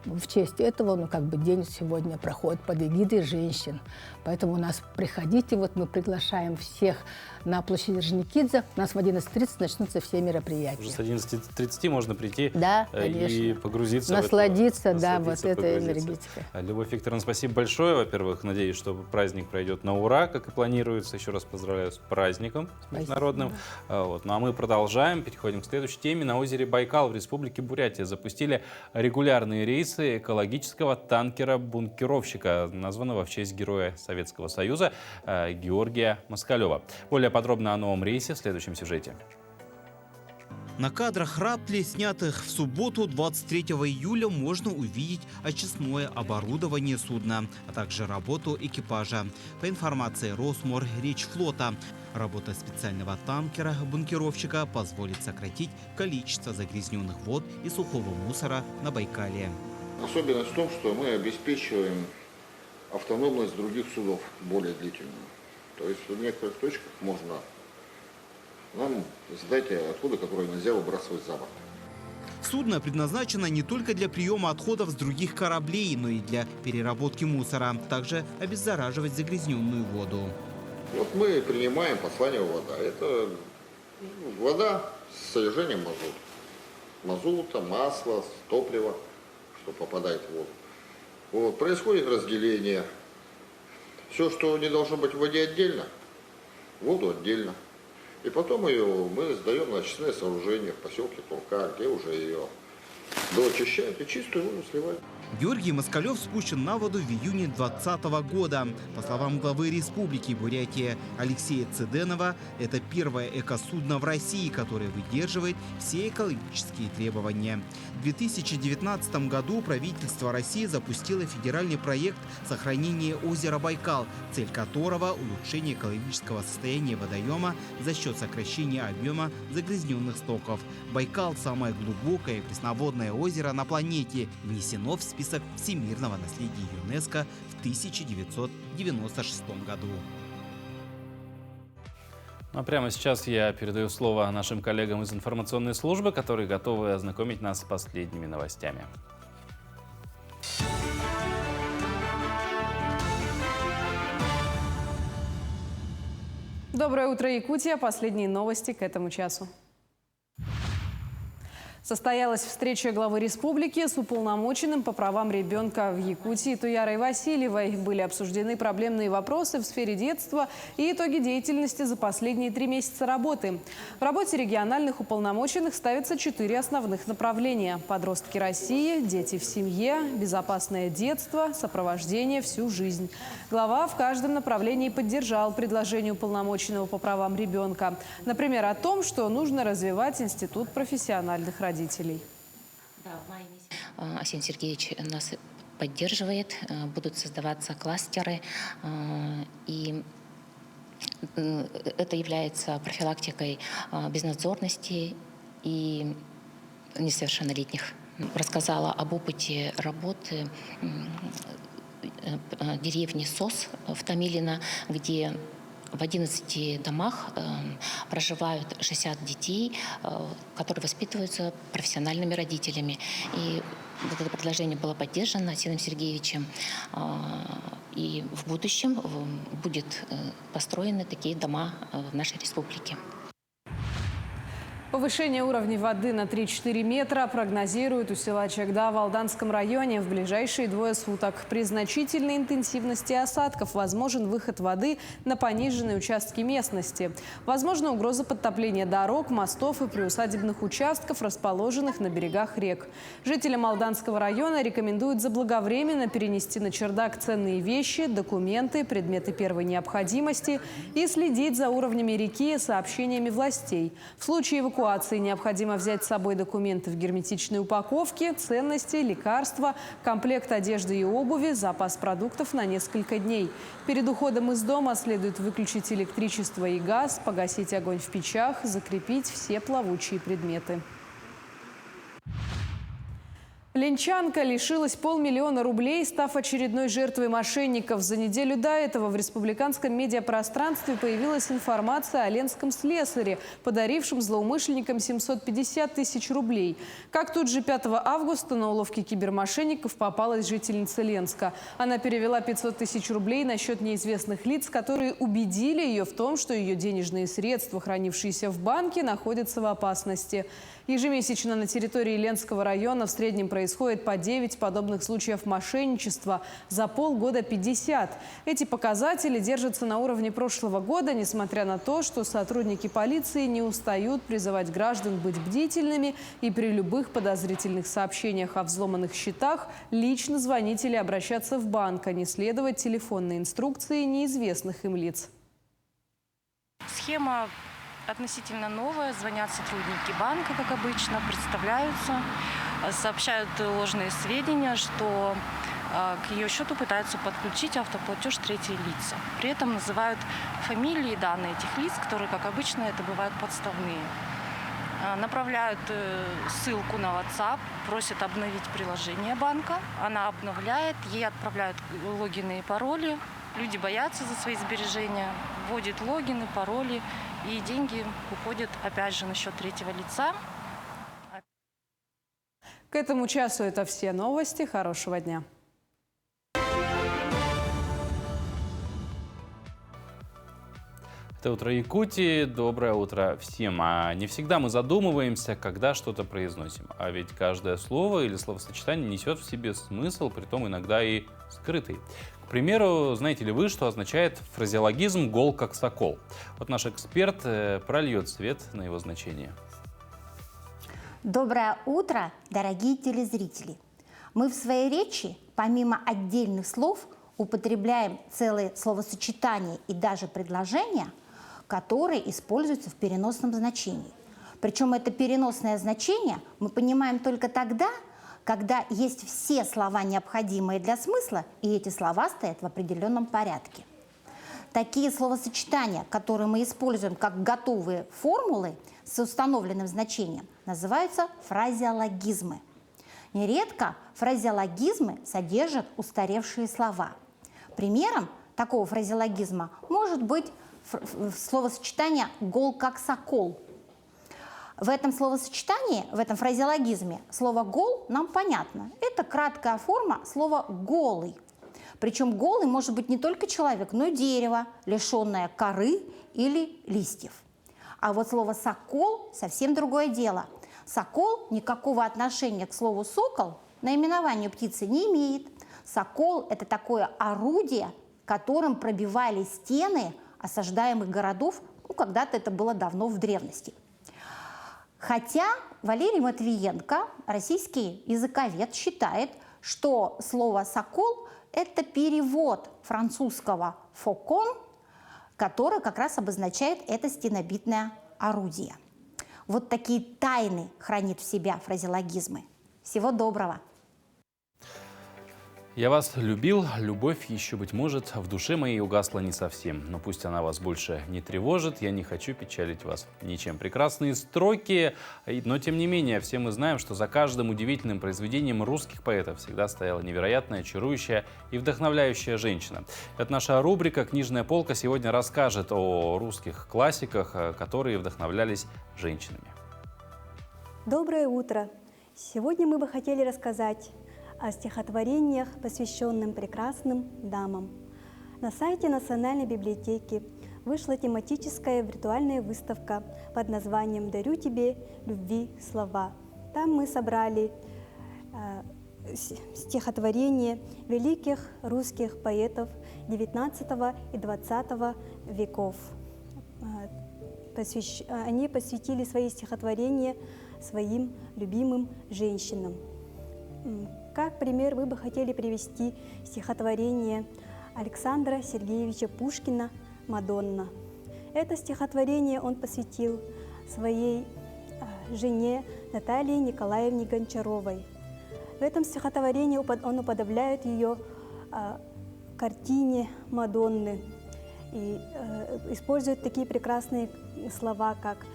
в честь этого, день сегодня проходит под эгидой женщин. Поэтому у нас приходите, мы приглашаем всех на площадь Орджоникидзе. У нас в 11:30 начнутся все мероприятия. Уже с 11:30 можно прийти, да, и погрузиться насладиться, этой энергетикой. Любовь Викторовна, спасибо большое. Во-первых, надеюсь, что праздник пройдет на ура, как и планируется. Еще раз поздравляю с праздником международным. Ну а мы продолжаем, переходим к следующей теме. На озере Байкал в Республике Бурятия запустили регулярные рейсы экологического танкера-бункеровщика, названного в честь героя Советского Союза Георгия Москалева. Более подробно о новом рейсе в следующем сюжете. На кадрах Раптли, снятых в субботу, 23 июля, можно увидеть очистное оборудование судна, а также работу экипажа. По информации Росморречфлота, работа специального танкера-бункеровщика позволит сократить количество загрязненных вод и сухого мусора на Байкале. Особенность в том, что мы обеспечиваем автономность других судов более длительную. То есть в некоторых точках можно нам сдать отходы, которые нельзя выбрасывать за борт. Судно предназначено не только для приема отходов с других кораблей, но и для переработки мусора. Также обеззараживать загрязненную воду. Вот мы принимаем послание вода. Это вода с содержанием мазута, масла, топлива, что попадает в воду. Вот. Происходит разделение. Все, что не должно быть в воде отдельно, воду отдельно. И потом ее мы сдаем на очистное сооружение в поселке Турка, где уже ее доочищают и чистую воду сливают. Георгий Москалев спущен на воду в июне 2020 года. По словам главы Республики Бурятия Алексея Цыденова, это первое экосудно в России, которое выдерживает все экологические требования. В 2019 году правительство России запустило федеральный проект сохранения озера Байкал, цель которого – улучшение экологического состояния водоема за счет сокращения объема загрязненных стоков. Байкал – самое глубокое пресноводное озеро на планете, внесено в список всемирного наследия ЮНЕСКО в 1996 году. А прямо сейчас я передаю слово нашим коллегам из информационной службы, которые готовы ознакомить нас с последними новостями. Доброе утро, Якутия. Последние новости к этому часу. Состоялась встреча главы республики с уполномоченным по правам ребенка в Якутии Туярой Васильевой. Были обсуждены проблемные вопросы в сфере детства и итоги деятельности за последние 3 месяца работы. В работе региональных уполномоченных ставятся 4 основных направления: подростки России, дети в семье, безопасное детство, сопровождение всю жизнь. Глава в каждом направлении поддержал предложение уполномоченного по правам ребенка. Например, о том, что нужно развивать институт профессиональных родителей. Арсений Сергеевич нас поддерживает, будут создаваться кластеры, и это является профилактикой безнадзорности и несовершеннолетних. Рассказала об опыте работы деревни СОС в Томилино, где в 11 домах проживают 60 детей, которые воспитываются профессиональными родителями. И вот это предложение было поддержано Арсением Сергеевичем. И в будущем будут построены такие дома в нашей республике. Повышение уровня воды на 3-4 метра прогнозируют у села Чагда в Алданском районе в ближайшие 2 суток. При значительной интенсивности осадков возможен выход воды на пониженные участки местности. Возможна угроза подтопления дорог, мостов и приусадебных участков, расположенных на берегах рек. Жителям Алданского района рекомендуют заблаговременно перенести на чердак ценные вещи, документы, предметы первой необходимости и следить за уровнями реки и сообщениями властей. В случае эвакуации необходимо взять с собой документы в герметичной упаковке, ценности, лекарства, комплект одежды и обуви, запас продуктов на несколько дней. Перед уходом из дома следует выключить электричество и газ, погасить огонь в печах, закрепить все плавучие предметы. Ленчанка лишилась 500 000 рублей, став очередной жертвой мошенников. За неделю до этого в республиканском медиапространстве появилась информация о ленском слесаре, подарившем злоумышленникам 750 000 рублей. Как тут же 5 августа на уловки кибермошенников попалась жительница Ленска. Она перевела 500 000 рублей на счет неизвестных лиц, которые убедили ее в том, что ее денежные средства, хранившиеся в банке, находятся в опасности. Ежемесячно на территории Ленского района в среднем происходит по 9 подобных случаев мошенничества. За полгода 50. Эти показатели держатся на уровне прошлого года, несмотря на то, что сотрудники полиции не устают призывать граждан быть бдительными и при любых подозрительных сообщениях о взломанных счетах лично звонить или обращаться в банк, а не следовать телефонной инструкции неизвестных им лиц. Схема относительно новая. Звонят сотрудники банка, как обычно, представляются, сообщают ложные сведения, что к ее счету пытаются подключить автоплатеж третьи лица. При этом называют фамилии и данные этих лиц, которые, как обычно, это бывают подставные. Направляют ссылку на WhatsApp, просят обновить приложение банка. Она обновляет, ей отправляют логины и пароли. Люди боятся за свои сбережения, вводят логины, пароли, и деньги уходят опять же на счет третьего лица. К этому часу это все новости. Хорошего дня. Это «Утро Якутии». Доброе утро всем. А не всегда мы задумываемся, когда что-то произносим. А ведь каждое слово или словосочетание несет в себе смысл, притом иногда и скрытый. К примеру, знаете ли вы, что означает фразеологизм «гол как сокол»? Вот наш эксперт прольет свет на его значение. Доброе утро, дорогие телезрители! Мы в своей речи, помимо отдельных слов, употребляем целые словосочетания и даже предложения, которые используются в переносном значении. Причем это переносное значение мы понимаем только тогда, когда есть все слова, необходимые для смысла, и эти слова стоят в определенном порядке. Такие словосочетания, которые мы используем как готовые формулы с установленным значением, называются фразеологизмы. Нередко фразеологизмы содержат устаревшие слова. Примером такого фразеологизма может быть словосочетание «гол как сокол». В этом словосочетании, в этом фразеологизме слово «гол» нам понятно. Это краткая форма слова «голый». Причем голый может быть не только человек, но и дерево, лишенное коры или листьев. А вот слово «сокол» совсем другое дело. Сокол никакого отношения к слову «сокол», наименованию птицы, не имеет. Сокол – это такое орудие, которым пробивали стены осаждаемых городов, когда-то это было давно в древности. Хотя Валерий Матвиенко, российский языковед, считает, что слово «сокол» – это перевод французского «фокон», который как раз обозначает это стенобитное орудие. Вот такие тайны хранит в себя фразеологизмы. Всего доброго! Я вас любил, любовь еще, быть может, в душе моей угасла не совсем. Но пусть она вас больше не тревожит, я не хочу печалить вас ничем. Прекрасные строки, но тем не менее, все мы знаем, что за каждым удивительным произведением русских поэтов всегда стояла невероятная, чарующая и вдохновляющая женщина. Это наша рубрика «Книжная полка» сегодня расскажет о русских классиках, которые вдохновлялись женщинами. Доброе утро! Сегодня мы бы хотели рассказать о стихотворениях, посвященных прекрасным дамам. На сайте Национальной библиотеки вышла тематическая виртуальная выставка под названием «Дарю тебе любви слова». Там мы собрали стихотворения великих русских поэтов XIX и XX веков. Они посвятили свои стихотворения своим любимым женщинам. Как пример мы бы хотели привести стихотворение Александра Сергеевича Пушкина «Мадонна». Это стихотворение он посвятил своей жене Наталье Николаевне Гончаровой. В этом стихотворении он уподобляет ее картине Мадонны и использует такие прекрасные слова, как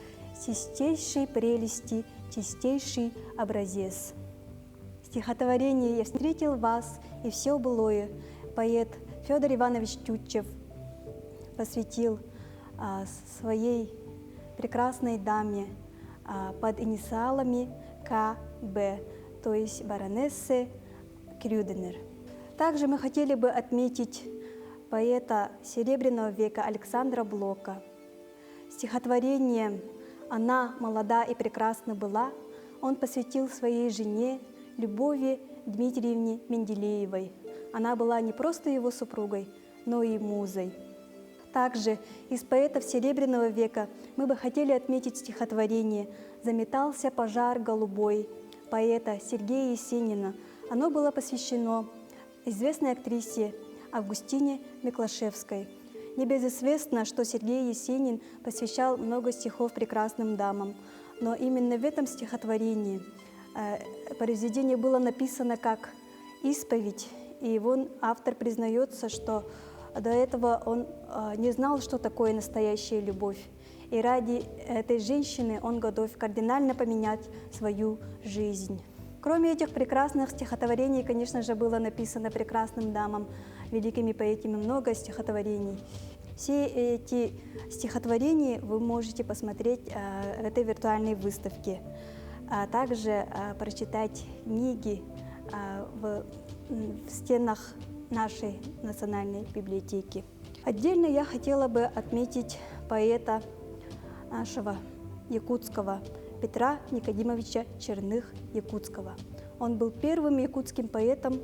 «чистейшей прелести, чистейший образец». Стихотворение «Я встретил вас, и все былое» поэт Федор Иванович Тютчев посвятил своей прекрасной даме под инициалами К.Б., то есть баронессы Крюденер. Также мы хотели бы отметить поэта Серебряного века Александра Блока. Стихотворение «Она молода и прекрасна была» он посвятил своей жене Любови Дмитриевне Менделеевой. Она была не просто его супругой, но и музой. Также из поэтов Серебряного века мы бы хотели отметить стихотворение «Заметался пожар голубой» поэта Сергея Есенина. Оно было посвящено известной актрисе Августине Миклашевской. Небезызвестно, что Сергей Есенин посвящал много стихов прекрасным дамам, но именно в этом стихотворении произведение было написано как исповедь, и автор признается, что до этого он не знал, что такое настоящая любовь. И ради этой женщины он готов кардинально поменять свою жизнь. Кроме этих прекрасных стихотворений, конечно же, было написано прекрасным дамам, великими поэтами, много стихотворений. Все эти стихотворения вы можете посмотреть в этой виртуальной выставке. а также прочитать книги в стенах нашей национальной библиотеки. Отдельно я хотела бы отметить поэта нашего якутского Петра Никодимовича Черных-Якутского. Он был первым якутским поэтом,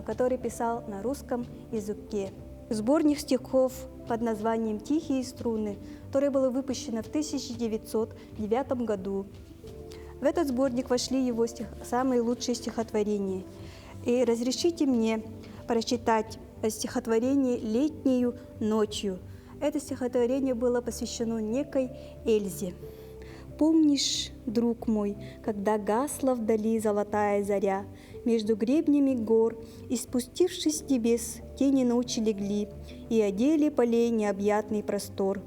который писал на русском языке. Сборник стихов под названием «Тихие струны», которое было выпущено в 1909 году. В этот сборник вошли его самые лучшие стихотворения. И разрешите мне прочитать стихотворение «Летнею ночью». Это стихотворение было посвящено некой Эльзе. «Помнишь, друг мой, когда гасла вдали золотая заря, между гребнями гор, и, спустившись с небес, тени ночи легли и одели полей необъятный простор?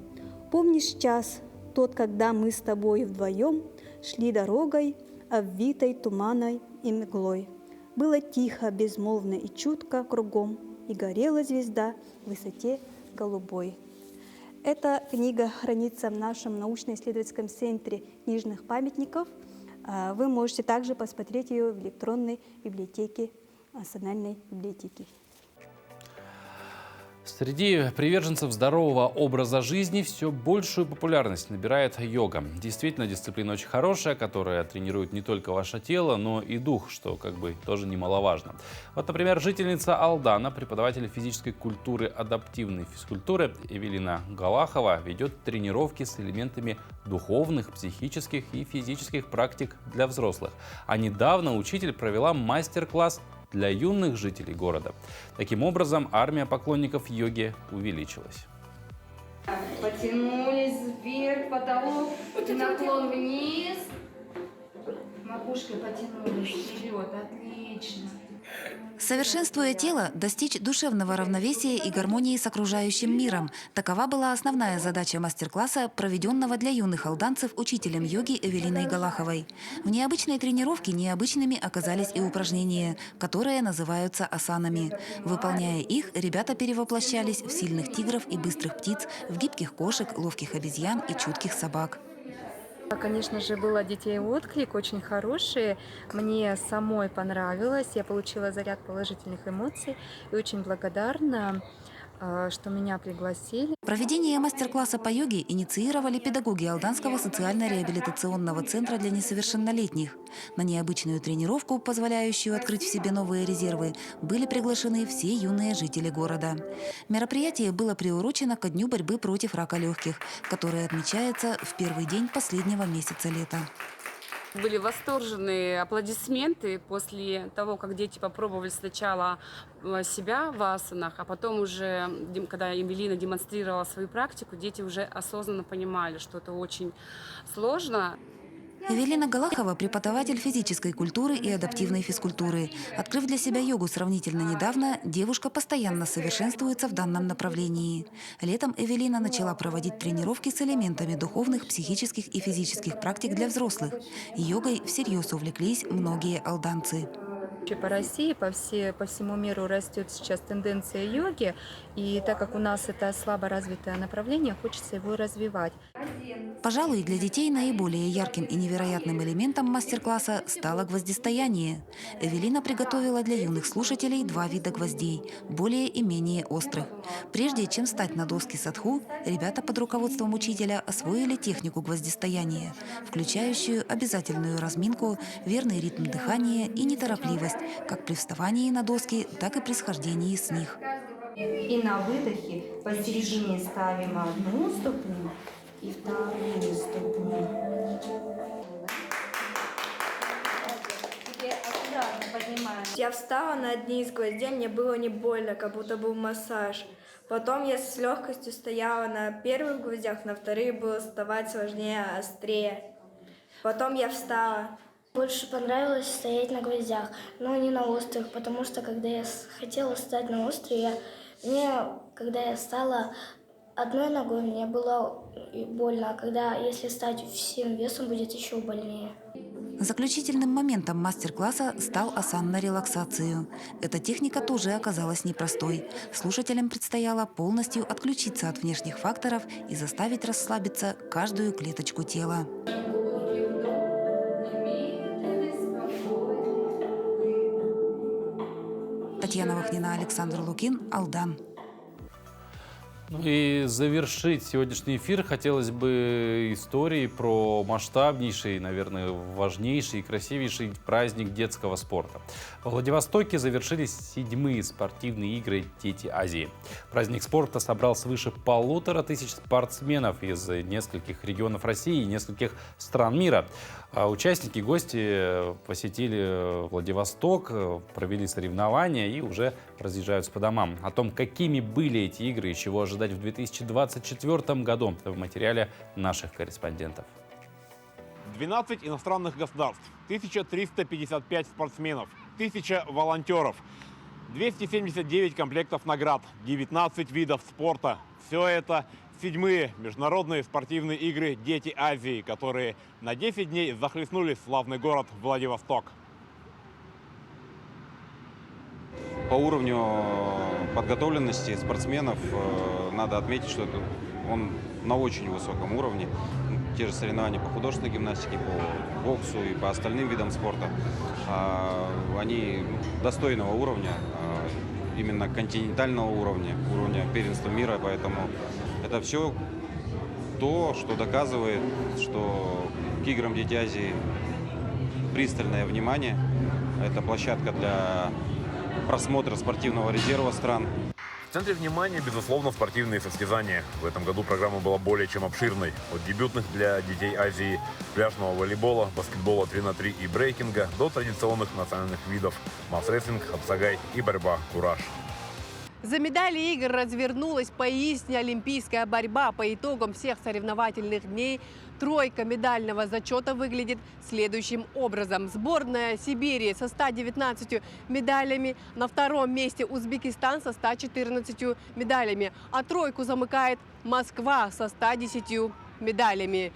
Помнишь час тот, когда мы с тобой вдвоем шли дорогой, обвитой туманой и мглой? Было тихо, безмолвно и чутко кругом, и горела звезда в высоте голубой». Эта книга хранится в нашем научно-исследовательском центре книжных памятников. Вы можете также посмотреть ее в электронной библиотеке Национальной библиотеки. Среди приверженцев здорового образа жизни все большую популярность набирает йога. Действительно, дисциплина очень хорошая, которая тренирует не только ваше тело, но и дух, что как бы тоже немаловажно. Вот, например, жительница Алдана, преподаватель физической культуры адаптивной физкультуры Эвелина Галахова ведет тренировки с элементами духовных, психических и физических практик для взрослых. А недавно учитель провела мастер-класс для юных жителей города. Таким образом, армия поклонников йоги увеличилась. Потянулись вверх, потолок, наклон вниз. Макушкой потянулись вперед. Отлично. Совершенствуя тело, достичь душевного равновесия и гармонии с окружающим миром. Такова была основная задача мастер-класса, проведенного для юных алданцев учителем йоги Эвелиной Галаховой. В необычной тренировке необычными оказались и упражнения, которые называются асанами. Выполняя их, ребята перевоплощались в сильных тигров и быстрых птиц, в гибких кошек, ловких обезьян и чутких собак. Конечно же, был от детей отклик, очень хороший. Мне самой понравилось, я получила заряд положительных эмоций и очень благодарна, что меня пригласили. Проведение мастер-класса по йоге инициировали педагоги Алданского социально-реабилитационного центра для несовершеннолетних. На необычную тренировку, позволяющую открыть в себе новые резервы, были приглашены все юные жители города. Мероприятие было приурочено ко Дню борьбы против рака легких, который отмечается в первый день последнего месяца лета. Были восторженные аплодисменты после того, как дети попробовали сначала себя в асанах, а потом уже, когда Эвелина демонстрировала свою практику, дети уже осознанно понимали, что это очень сложно. Эвелина Галахова – преподаватель физической культуры и адаптивной физкультуры. Открыв для себя йогу сравнительно недавно, девушка постоянно совершенствуется в данном направлении. Летом Эвелина начала проводить тренировки с элементами духовных, психических и физических практик для взрослых. Йогой всерьез увлеклись многие алданцы. По России, по всему миру растет сейчас тенденция йоги, и так как у нас это слабо развитое направление, хочется его развивать. Пожалуй, для детей наиболее ярким и невероятным элементом мастер-класса стало гвоздистояние. Эвелина приготовила для юных слушателей 2 вида гвоздей, более и менее острых. Прежде чем встать на доски садху, ребята под руководством учителя освоили технику гвоздистояния, включающую обязательную разминку, верный ритм дыхания и неторопливость, как при вставании на доски, так и при схождении с них. И на выдохе посередине ставим одну ступню и вторую ступню. Теперь аккуратно поднимаем. Я встала на одни из гвоздей, мне было не больно, как будто был массаж. Потом я с легкостью стояла на первых гвоздях, на вторые было вставать сложнее, острее. Потом я встала. Больше понравилось стоять на гвоздях, но не на острых, потому что когда я хотела встать на острые, когда я стала одной ногой, мне было больно, а если стать всем весом, будет еще больнее. Заключительным моментом мастер-класса стал асан на релаксацию. Эта техника тоже оказалась непростой. Слушателям предстояло полностью отключиться от внешних факторов и заставить расслабиться каждую клеточку тела. Татьяна Вахнина, Александр Лукин, Алдан. Ну и завершить сегодняшний эфир хотелось бы историей про масштабнейший, наверное, важнейший и красивейший праздник детского спорта. Во Владивостоке завершились 7-е спортивные игры «Дети Азии». Праздник спорта собрал свыше 1500 спортсменов из нескольких регионов России и нескольких стран мира. А участники, гости посетили Владивосток, провели соревнования и уже разъезжаются по домам. О том, какими были эти игры и чего ожидать в 2024 году, в материале наших корреспондентов. 12 иностранных государств, 1355 спортсменов, 1000 волонтеров, 279 комплектов наград, 19 видов спорта. Все это 7-е международные спортивные игры «Дети Азии», которые на 10 дней захлестнули славный город Владивосток. По уровню подготовленности спортсменов надо отметить, что он на очень высоком уровне. Те же соревнования по художественной гимнастике, по боксу и по остальным видам спорта, они достойного уровня, именно континентального уровня, уровня первенства мира. Поэтому это все то, что доказывает, что к играм «Дети Азии» пристальное внимание. Это площадка для просмотра спортивного резерва стран. В центре внимания, безусловно, спортивные состязания. В этом году программа была более чем обширной. От дебютных для детей Азии пляжного волейбола, баскетбола 3х3 и брейкинга до традиционных национальных видов масс-рестлинг, хапсагай и борьба кураж. За медали игр развернулась поистине олимпийская борьба. По итогам всех соревновательных дней тройка медального зачета выглядит следующим образом. Сборная Сибири со 119 медалями, на втором месте Узбекистан со 114 медалями, а тройку замыкает Москва со 110 медалями.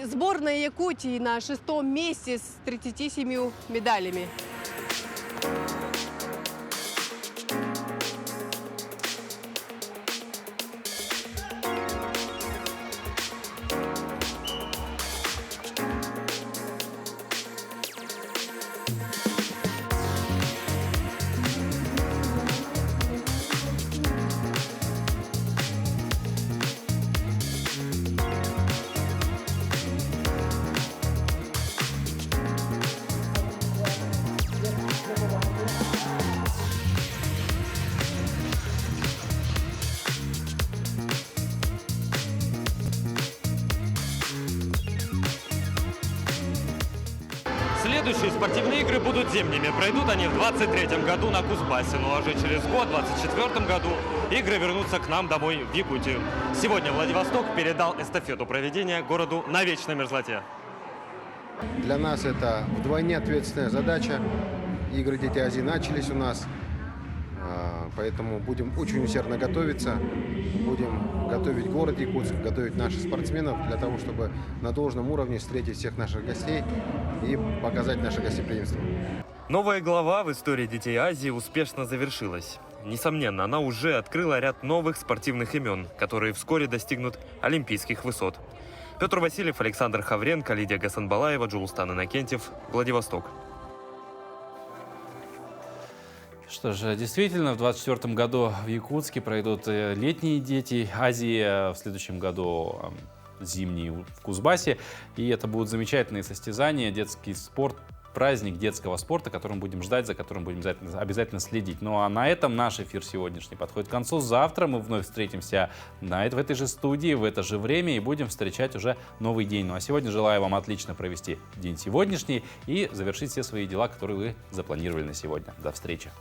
Сборная Якутии на 6-м месте с 37 медалями. Следующие спортивные игры будут зимними. Пройдут они в 2023 году на Кузбассе. Ну а уже через год, в 2024 году, игры вернутся к нам домой в Якутию. Сегодня Владивосток передал эстафету проведения городу на вечной мерзлоте. Для нас это вдвойне ответственная задача. Игры «Дети Азии» начались у нас. Поэтому будем очень усердно готовиться, будем готовить город Якутск, готовить наших спортсменов для того, чтобы на должном уровне встретить всех наших гостей и показать наше гостеприимство. Новая глава в истории «Детей Азии» успешно завершилась. Несомненно, она уже открыла ряд новых спортивных имен, которые вскоре достигнут олимпийских высот. Петр Васильев, Александр Хавренко, Лидия Гасанбалаева, Джулстан Иннокентьев, Владивосток. Что же, действительно, в 2024 году в Якутске пройдут летние «Дети Азии», в следующем году зимние в Кузбассе. И это будут замечательные состязания, детский спорт, праздник детского спорта, которым будем ждать, за которым будем обязательно следить. Ну а на этом наш эфир сегодняшний подходит к концу. Завтра мы вновь встретимся в этой же студии, в это же время и будем встречать уже новый день. Ну а сегодня желаю вам отлично провести день сегодняшний и завершить все свои дела, которые вы запланировали на сегодня. До встречи.